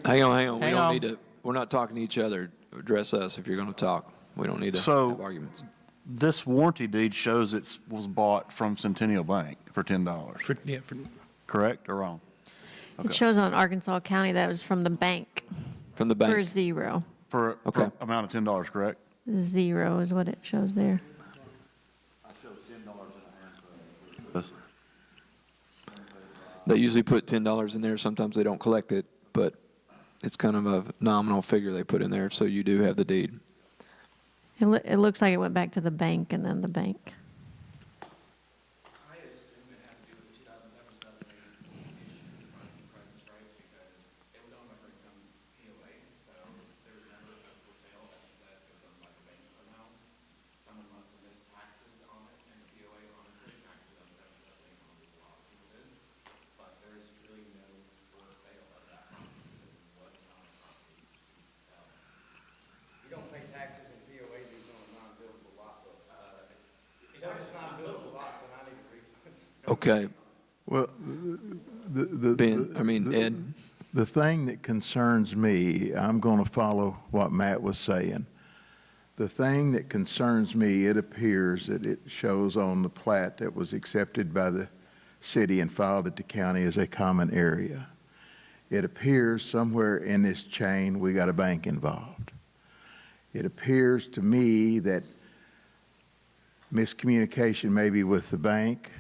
Hang on. Hang on. We're not talking to each other. Address us if you're going to talk. We don't need to have arguments. This warranty deed shows it was bought from Centennial Bank for $10. Correct or wrong? It shows on Arkansas County that was from the bank. From the bank? For zero. For an amount of $10, correct? Zero is what it shows there. They usually put $10 in there. Sometimes they don't collect it, but it's kind of a nominal figure they put in there, so you do have the deed. It looks like it went back to the bank and then the bank. I assume it had to do with the 2007, 2008 issue crisis, right? Because it was owned by some POA, so there was never a for sale that said it was owned by the bank somehow. Someone must have missed taxes on it, and the POA honestly back in 2007, 2008 owned a lot of people did. But there is truly no for sale of that property because it was not a property to sell. You don't pay taxes in POA dues on a non-buildable lot, but if it's non-buildable lot, then I need a refund. Okay. Well, Ben, Ed. The thing that concerns me, I'm going to follow what Matt was saying. The thing that concerns me, it appears that it shows on the plat that was accepted by the city and filed at the county as a common area. It appears somewhere in this chain we got a bank involved. It appears to me that miscommunication maybe with the bank,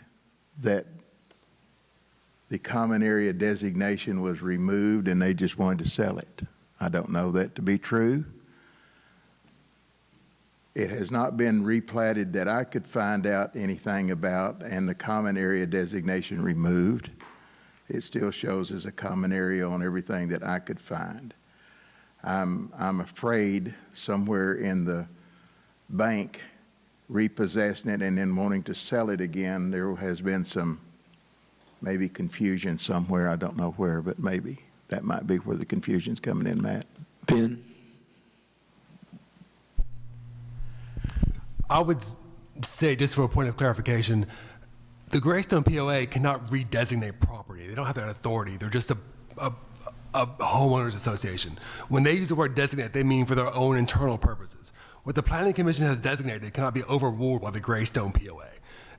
that the common area designation was removed and they just wanted to sell it. I don't know that to be true. It has not been replatted that I could find out anything about, and the common area designation removed. It still shows as a common area on everything that I could find. I'm afraid somewhere in the bank repossessing it and then wanting to sell it again, there has been some maybe confusion somewhere. I don't know where, but maybe that might be where the confusion's coming in, Matt. Ben? I would say, just for a point of clarification, the Greystone POA cannot redesignate property. They don't have that authority. They're just a homeowners association. When they use the word designate, they mean for their own internal purposes. What the Planning Commission has designated cannot be overruled by the Greystone POA.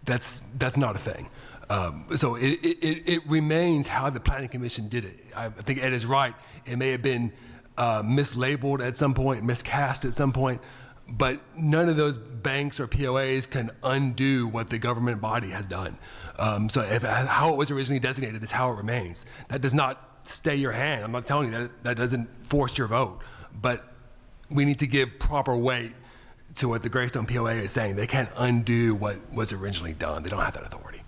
That's not a thing. So it remains how the Planning Commission did it. I think Ed is right. It may have been mislabeled at some point, miscast at some point, but none of those banks or POAs can undo what the government body has done. So how it was originally designated is how it remains. That does not stay your hand. I'm not telling you that doesn't force your vote, but we need to give proper weight to what the Greystone POA is saying. They can't undo what was originally done. They don't have that authority.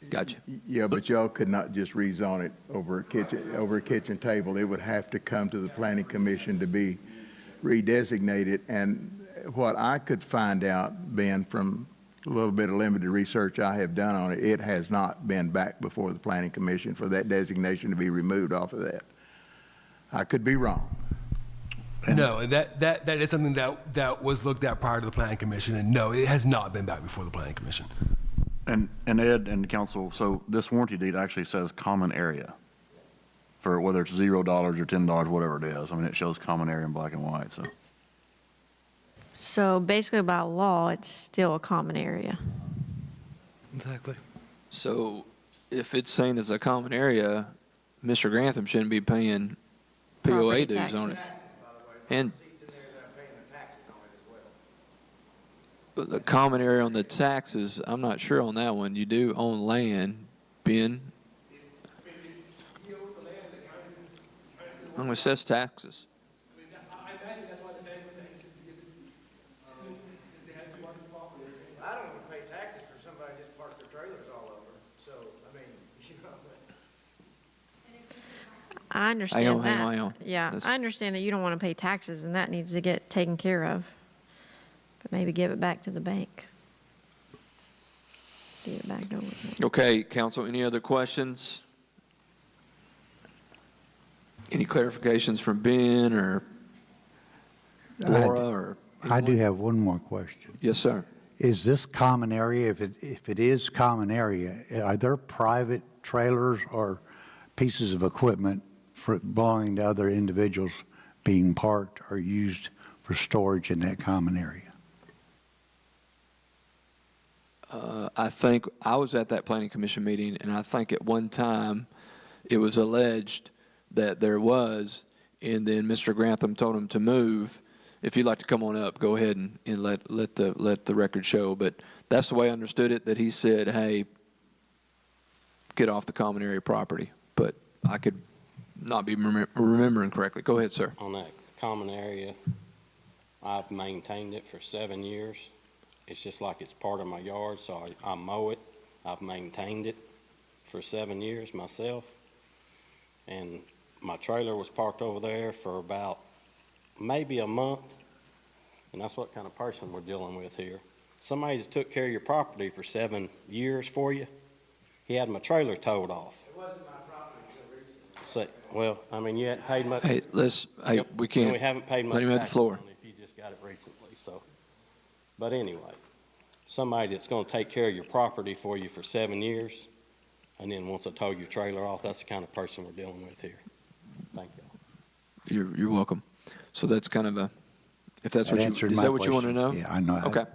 Gotcha. Yeah, but y'all could not just rezone it over a kitchen table. It would have to come to the Planning Commission to be redesignated. And what I could find out, Ben, from a little bit of limited research I have done on it, it has not been back before the Planning Commission for that designation to be removed off of that. I could be wrong. No, and that is something that was looked at prior to the Planning Commission, and no, it has not been back before the Planning Commission. And Ed and council, so this warranty deed actually says common area for whether it's $0 or $10, whatever it is. I mean, it shows common area in black and white, so. So basically by law, it's still a common area. Exactly. So if it's saying it's a common area, Mr. Grantham shouldn't be paying POA Property dues on it. taxes. And the common area on the taxes, I'm not sure on that one. You do own land, Ben. I'm going to assess taxes. I don't even pay taxes for somebody just parked their trailers all over, so, I mean, you know. I understand that. Hang on. Yeah, I understand that you don't want to pay taxes, and that needs to get taken care of. But maybe give it back to the bank. Give it back over. Okay, council, any other questions? Any clarifications from Ben or Laura or? I do have one more question. Yes, sir. Is this common area, if it is common area, are there private trailers or pieces of equipment belonging to other individuals being parked or used for storage in that common area? I think I was at that planning commission meeting, and I think at one time it was alleged that there was, and then Mr. Grantham told him to move. If you'd like to come on up, go ahead and let the record show. But that's the way I understood it, that he said, hey, get off the common area property. But I could not be remembering correctly. Go ahead, sir. On that common area, I've maintained it for 7 years. It's just like it's part of my yard, so I mow it. I've maintained it for 7 years myself. And my trailer was parked over there for about maybe a month. And that's what kind of person we're dealing with here. Somebody that took care of your property for 7 years for you. He had my trailer towed off. It wasn't my property until recently. So Well, I mean, you hadn't paid much. Hey, we And can't. we haven't paid much Let him have the taxes floor. on it if you just got it recently, so. But anyway, somebody that's gonna take care of your property for you for 7 years, and then wants to tow your trailer off, that's the kind of person we're dealing with here. Thank you. You're welcome. So that's kind of if that's That what you, answered is my that what you want to know? question. Yeah, I know. Okay.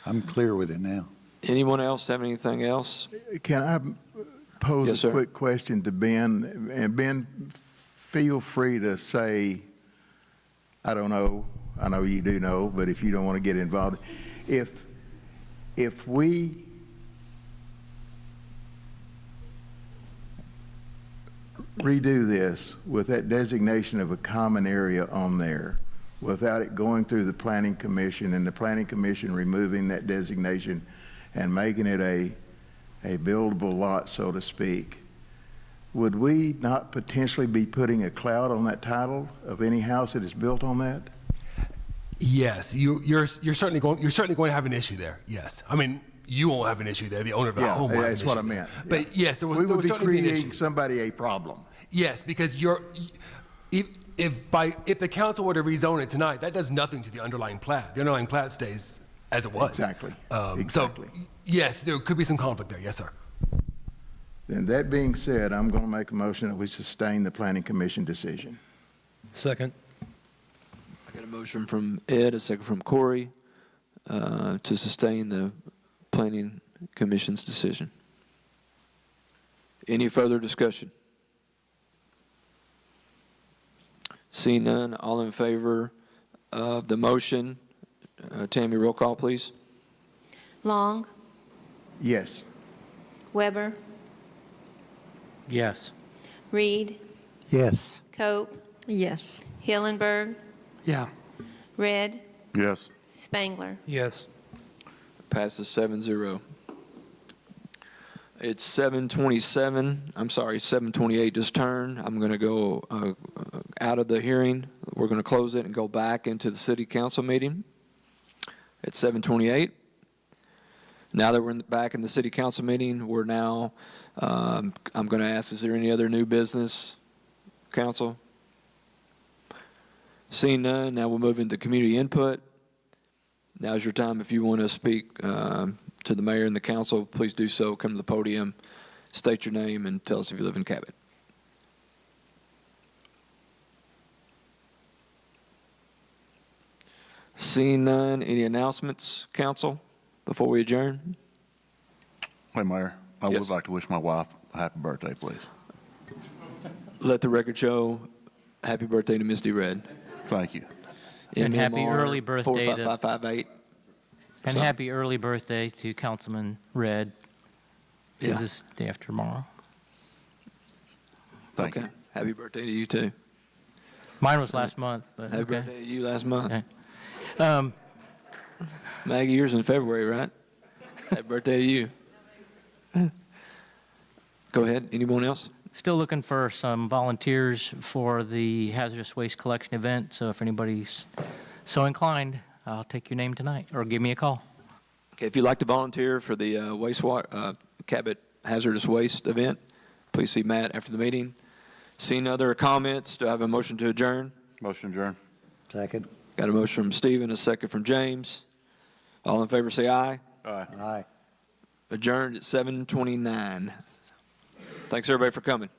I'm clear with it now. Anyone else have anything else? Can I pose Yes, a sir. quick question to Ben? And Ben, feel free to say, I don't know, I know you do know, but if you don't want to get involved, if we redo this with that designation of a common area on there, without it going through the planning commission and the planning commission removing that designation and making it a buildable lot, so to speak, would we not potentially be putting a cloud on that title of any house that is built on that? Yes, you're certainly going to have an issue there. Yes, I mean you won't have an issue there. The owner of the home will have that's an what I issue meant. there. But yes, there We would would be certainly be an creating issue. somebody a problem. Yes, because if the council were to rezone it tonight, that does nothing to the underlying plat. The underlying plat stays as it was. Exactly. So yes, there could be some conflict there. Yes, sir. Then that being said, I'm going to make a motion that we sustain the planning commission decision. Second. I got a motion from Ed, a second from Corey, to sustain the planning commission's decision. Any further discussion? Seeing none, all in favor of the motion, Tammy, roll call, please. Long, Yes. Weber, Yes. Reed, Yes. Cope, Yes. Hillenberg, Yeah. Red, Yes. Spangler. Yes. Passes 7-0. It's 7:27, I'm sorry, 7:28 just turned. I'm going to go out of the hearing. We're going to close it and go back into the city council meeting at 7:28. Now that we're back in the city council meeting, we're now, I'm going to ask, is there any other new business, council? Seeing none, now we'll move into community input. Now's your time. If you want to speak to the mayor and the council, please do so. Come to the podium, state your name, and tell us if you live in Cabot. Seeing none, any announcements, council, before we adjourn? Hey, Mayor, I Yes. would like to wish my wife a happy birthday, please. Let the record show, happy birthday to Misty Red. Thank you. And happy MMR early birthday to- 45558. And So- happy early birthday to Councilman Red. Yeah. This is day after tomorrow. Thank Okay. Happy birthday to you, too. Mine was last month, but Happy okay. birthday to you last month. Okay. Maggie, yours in February, right? Happy birthday to you. Go ahead. Anyone else? Still looking for some volunteers for the hazardous waste collection event, so if anybody's so inclined, I'll take your name tonight, or give me a call. Okay, if you'd like to volunteer for the wastewater Cabot hazardous waste event, please see Matt after the meeting. Seeing other comments, do I have a motion to adjourn? Motion adjourned. Second. Got a motion from Stephen, a second from James. All in favor say aye. Aye. Aye. Adjourned at 7:29. Thanks, everybody, for coming.